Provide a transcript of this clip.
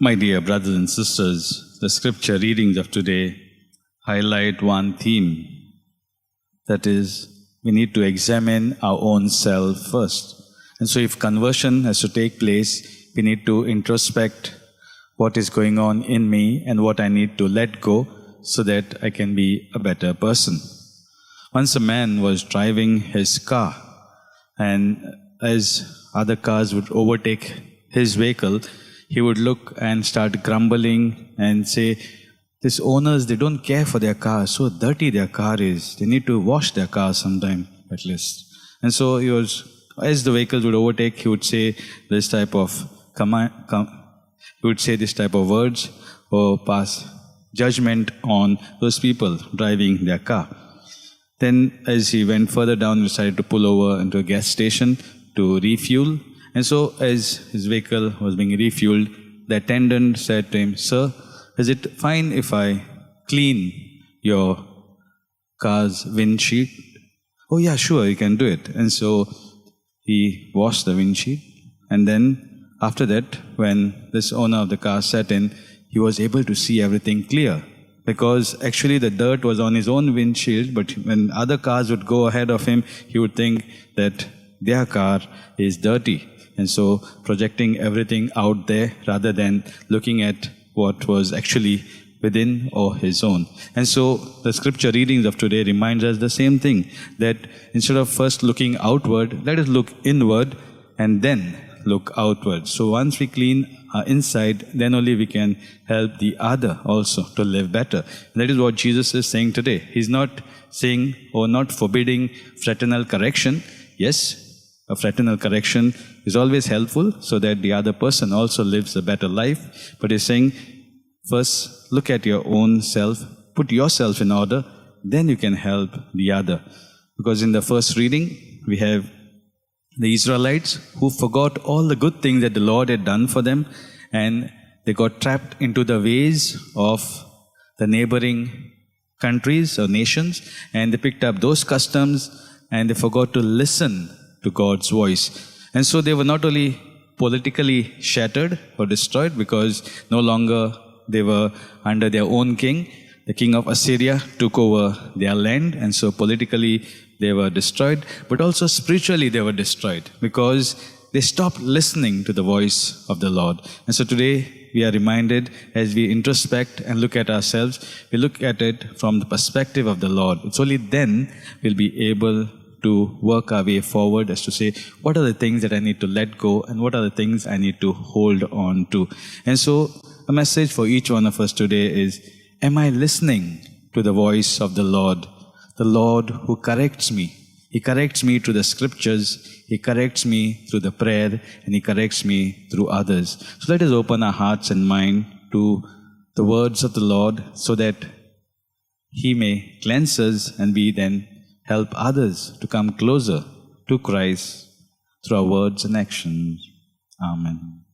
My dear brothers and sisters, the scripture readings of today highlight one theme. That is, we need to examine our own self first. And so if conversion has to take place, we need to introspect what is going on in me and what I need to let go so that I can be a better person. Once a man was driving his car, and as other cars would overtake his vehicle, he would look and start grumbling and say, these owners, they don't care for their car, so dirty their car is. They need to wash their car sometime at least. And so he was, as the vehicles would overtake, he would say this type of he would say this type of words or pass judgment on those people driving their car. Then as he went further down, he decided to pull over into a gas station to refuel. And so as his vehicle was being refueled, the attendant said to him, "Sir, is it fine if I clean your car's windshield?" "Oh yeah, sure, you can do it." And so he washed the windshield. And then after that, when this owner of the car sat in, he was able to see everything clear. Because actually the dirt was on his own windshield, but when other cars would go ahead of him, he would think that their car is dirty. And so projecting everything out there rather than looking at what was actually within or his own. And so the scripture readings of today reminds us the same thing, that instead of first looking outward, let us look inward and then look outward. So once we clean our inside, then only we can help the other also to live better. And that is what Jesus is saying today. He's not saying or not forbidding fraternal correction. Yes, a fraternal correction is always helpful so that the other person also lives a better life. But he's saying, first look at your own self, put yourself in order, then you can help the other. Because in the first reading, we have the Israelites who forgot all the good things that the Lord had done for them, and they got trapped into the ways of the neighboring countries or nations, and they picked up those customs and they forgot to listen to God's voice. And so they were not only politically shattered or destroyed because no longer they were under their own king. The king of Assyria took over their land, and so politically they were destroyed, but also spiritually they were destroyed because they stopped listening to the voice of the Lord. And so today we are reminded, as we introspect and look at ourselves, we look at it from the perspective of the Lord. It's only then we'll be able to work our way forward as to say, what are the things that I need to let go and what are the things I need to hold on to. And so a message for each one of us today is, am I listening to the voice of the Lord who corrects me? He corrects me through the scriptures, He corrects me through the prayer, and He corrects me through others. So let us open our hearts and mind to the words of the Lord so that He may cleanse us and we then help others to come closer to Christ through our words and actions. Amen.